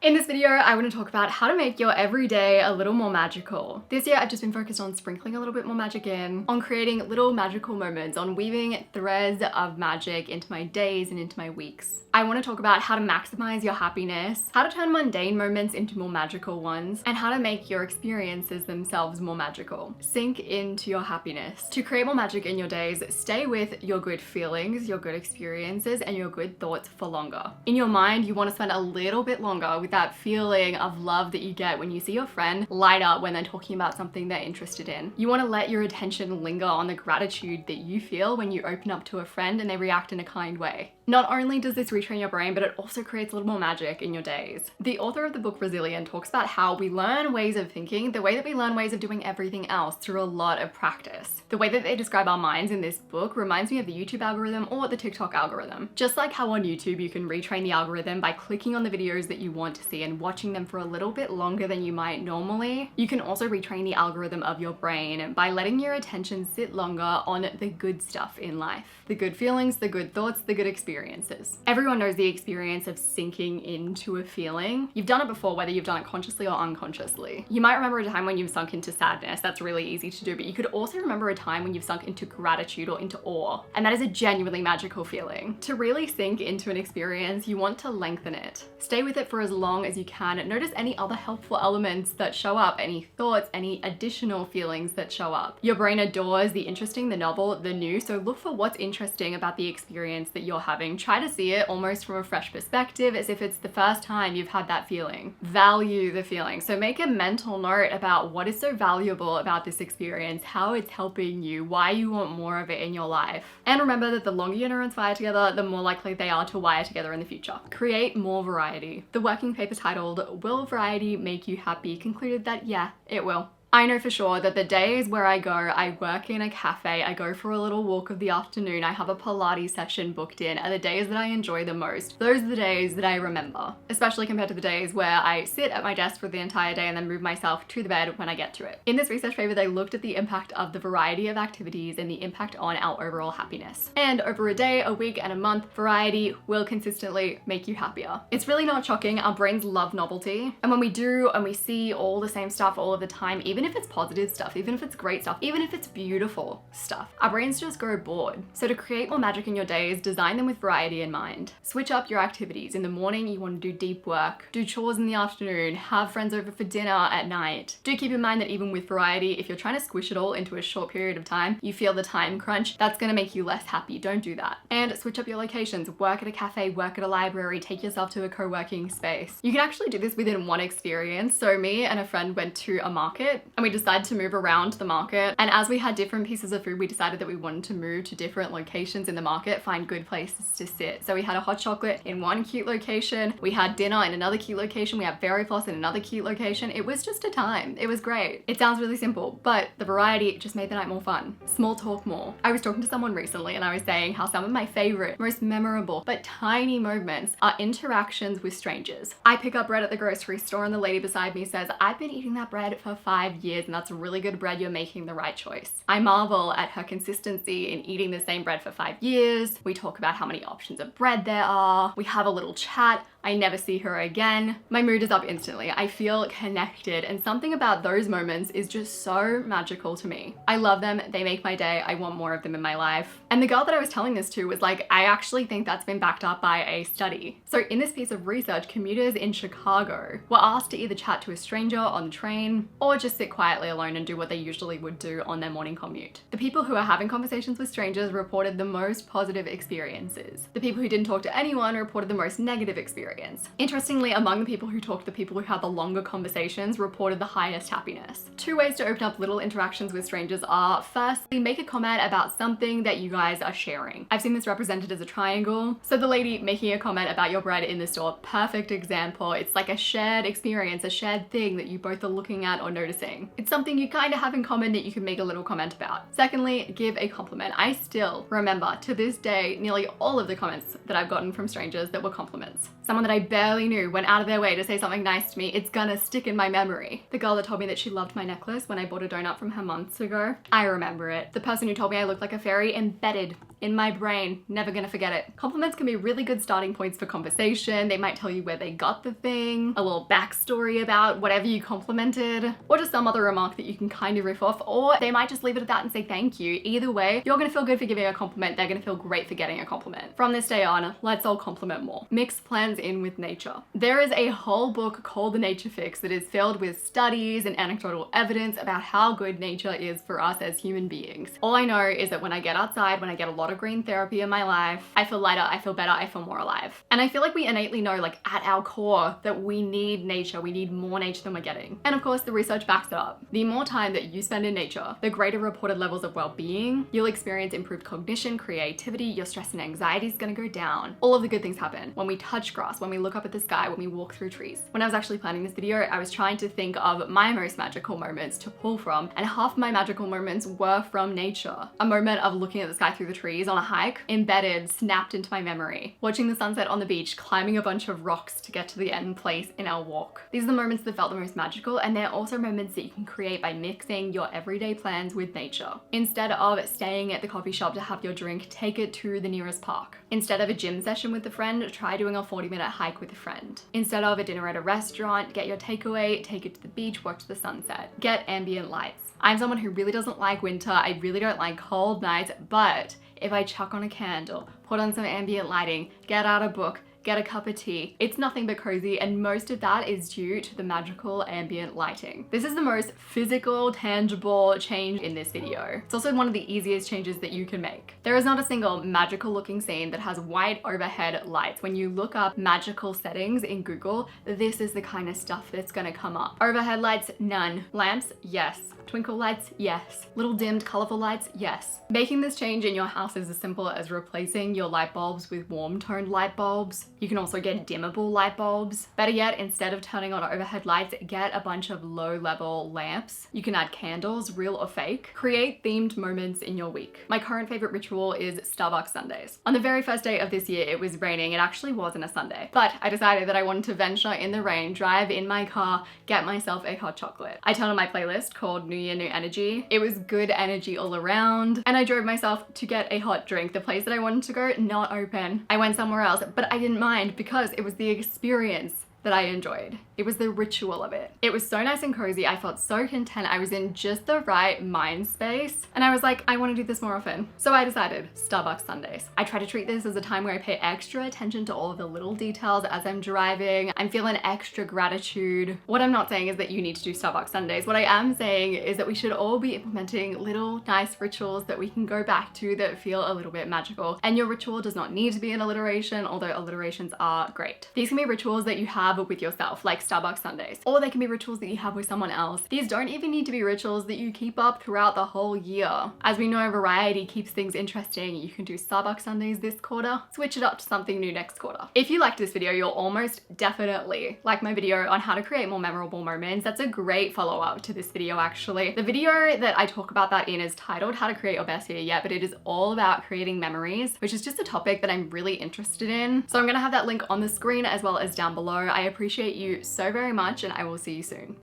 In this video, I want to talk about how to make your everyday a little more magical. This year, I've just been focused on sprinkling a little bit more magic in, on creating little magical moments, on weaving threads of magic into my days and into my weeks. I want to talk about how to maximize your happiness, how to turn mundane moments into more magical ones, and how to make your experiences themselves more magical. Sink into your happiness. To create more magic in your days, stay with your good feelings, your good experiences, and your good thoughts for longer. In your mind, you want to spend a little bit longer with that feeling of love that you get when you see your friend light up when they're talking about something they're interested in. You want to let your attention linger on the gratitude that you feel when you open up to a friend and they react in a kind way. Not only does this retrain your brain, but it also creates a little more magic in your days. The author of the book Resilient talks about how we learn ways of thinking the way that we learn ways of doing everything else, through a lot of practice. The way that they describe our minds in this book reminds me of the YouTube algorithm or the TikTok algorithm. Just like how on YouTube you can retrain the algorithm by clicking on the videos that you want to see and watching them for a little bit longer than you might normally, you can also retrain the algorithm of your brain by letting your attention sit longer on the good stuff in life. The good feelings, the good thoughts, the good experiences. Everyone knows the experience of sinking into a feeling. You've done it before, whether you've done it consciously or unconsciously. You might remember a time when you've sunk into sadness. That's really easy to do, but you could also remember a time when you've sunk into gratitude or into awe. And that is a genuinely magical feeling. To really sink into an experience, you want to lengthen it. Stay with it for as long as you can. Notice any other helpful elements that show up, any thoughts, any additional feelings that show up. Your brain adores the interesting, the novel, the new, so look for what's interesting about the experience that you're having. Try to see it almost from a fresh perspective, as if it's the first time you've had that feeling. Value the feeling. So make a mental note about what is so valuable about this experience, how it's helping you, why you want more of it in your life. And remember that the longer your neurons fire together, the more likely they are to wire together in the future. Create more variety. The working paper titled "Will Variety Make You Happy?" concluded that yeah, it will. I know for sure that the days where I work in a cafe, I go for a little walk of the afternoon, I have a Pilates session booked in, are the days that I enjoy the most. Those are the days that I remember, especially compared to the days where I sit at my desk for the entire day and then move myself to the bed when I get to it. In this research paper, they looked at the impact of the variety of activities and the impact on our overall happiness. And over a day, a week, and a month, variety will consistently make you happier. It's really not shocking. Our brains love novelty. And when we do and we see all the same stuff all of the time, even if it's positive stuff, even if it's great stuff, even if it's beautiful stuff, our brains just grow bored. So to create more magic in your days, design them with variety in mind. Switch up your activities. In the morning, you want to do deep work, do chores in the afternoon, have friends over for dinner at night. Do keep in mind that even with variety, if you're trying to squish it all into a short period of time, you feel the time crunch, that's going to make you less happy. Don't do that. And switch up your locations. Work at a cafe, work at a library, take yourself to a co-working space. You can actually do this within one experience. So me and a friend went to a market and we decided to move around the market, and as we had different pieces of food, we decided that we wanted to move to different locations in the market, find good places to sit. So we had a hot chocolate in one cute location, we had dinner in another cute location, we had fairy floss in another cute location. It was just a time. It was great. It sounds really simple, but the variety just made the night more fun. Small talk more. I was talking to someone recently and I was saying how some of my favorite, most memorable, but tiny moments are interactions with strangers. I pick up bread at the grocery store and the lady beside me says, "I've been eating that bread for 5 years and that's really good bread, you're making the right choice." I marvel at her consistency in eating the same bread for 5 years. We talk about how many options of bread there are. We have a little chat. I never see her again. My mood is up instantly. I feel connected, and something about those moments is just so magical to me. I love them. They make my day. I want more of them in my life. And the girl that I was telling this to was like, I actually think that's been backed up by a study. So in this piece of research, commuters in Chicago were asked to either chat to a stranger on the train or just sit quietly alone and do what they usually would do on their morning commute. The people who are having conversations with strangers reported the most positive experiences. The people who didn't talk to anyone reported the most negative experience. Interestingly, among the people who talked, the people who had the longer conversations reported the highest happiness. 2 ways to open up little interactions with strangers are, firstly, make a comment about something that you guys are sharing. I've seen this represented as a triangle. So the lady making a comment about your bread in the store, perfect example. It's like a shared experience, a shared thing that you both are looking at or noticing. It's something you kind of have in common that you can make a little comment about. Secondly, give a compliment. I still remember to this day nearly all of the comments that I've gotten from strangers that were compliments. Someone that I barely knew went out of their way to say something nice to me. It's gonna stick in my memory. The girl that told me that she loved my necklace when I bought a donut from her months ago, I remember it. The person who told me I looked like a fairy embedded in my brain, never gonna forget it. Compliments can be really good starting points for conversation. They might tell you where they got the thing, a little backstory about whatever you complimented, or just some other remark that you can kind of riff off, or they might just leave it at that and say thank you. Either way, you're gonna feel good for giving a compliment, they're gonna feel great for getting a compliment. From this day on, let's all compliment more. Mix plans in with nature. There is a whole book called The Nature Fix that is filled with studies and anecdotal evidence about how good nature is for us as human beings. All I know is that when I get outside, when I get a lot of green therapy in my life, I feel lighter, I feel better, I feel more alive. And I feel like we innately know, like at our core, that we need nature, we need more nature than we're getting. And of course, the research backs it up. The more time that you spend in nature, the greater reported levels of well-being. You'll experience improved cognition, creativity, your stress and anxiety is gonna go down. All of the good things happen when we touch grass, when we look up at the sky, when we walk through trees. When I was actually planning this video, I was trying to think of my most magical moments to pull from, and half my magical moments were from nature. A moment of looking at the sky through the trees on a hike, embedded, snapped into my memory. Watching the sunset on the beach, climbing a bunch of rocks to get to the end place in our walk. These are the moments that felt the most magical, and they're also moments that you can create by mixing your everyday plans with nature. Instead of staying at the coffee shop to have your drink, take it to the nearest park. Instead of a gym session with a friend, try doing a 40-minute hike with a friend. Instead of a dinner at a restaurant, get your takeaway, take it to the beach, watch the sunset. Get ambient lights. I'm someone who really doesn't like winter, I really don't like cold nights, but if I chuck on a candle, put on some ambient lighting, get out a book, get a cup of tea, it's nothing but cozy, and most of that is due to the magical ambient lighting. This is the most physical, tangible change in this video. It's also one of the easiest changes that you can make. There is not a single magical looking scene that has white overhead lights. When you look up magical settings in Google, this is the kind of stuff that's gonna come up. Overhead lights, none. Lamps, yes. Twinkle lights, yes. Little dimmed colorful lights, yes. Making this change in your house is as simple as replacing your light bulbs with warm toned light bulbs. You can also get dimmable light bulbs. Better yet, instead of turning on overhead lights, get a bunch of low level lamps. You can add candles, real or fake. Create themed moments in your week. My current favorite ritual is Starbucks Sundays. On the very first day of this year, it was raining. It actually wasn't a Sunday, but I decided that I wanted to venture in the rain, drive in my car, get myself a hot chocolate. I turned on my playlist called New Year, New Energy. It was good energy all around, and I drove myself to get a hot drink. The place that I wanted to go, not open. I went somewhere else, but I didn't mind because it was the experience that I enjoyed. It was the ritual of it. It was so nice and cozy. I felt so content. I was in just the right mind space. And I was like, I want to do this more often. So I decided Starbucks Sundays. I try to treat this as a time where I pay extra attention to all of the little details as I'm driving. I'm feeling extra gratitude. What I'm not saying is that you need to do Starbucks Sundays. What I am saying is that we should all be implementing little nice rituals that we can go back to that feel a little bit magical. And your ritual does not need to be an alliteration, although alliterations are great. These can be rituals that you have with yourself, like Starbucks Sundays, or they can be rituals that you have with someone else. These don't even need to be rituals that you keep up throughout the whole year. As we know, variety keeps things interesting. You can do Starbucks Sundays this quarter, switch it up to something new next quarter. If you liked this video, you'll almost definitely like my video on how to create more memorable moments. That's a great follow-up to this video, actually. The video that I talk about that in is titled How to Create Your Best Year Yet, but it is all about creating memories, which is just a topic that I'm really interested in. So I'm gonna have that link on the screen as well as down below. I appreciate you so very much, and I will see you soon.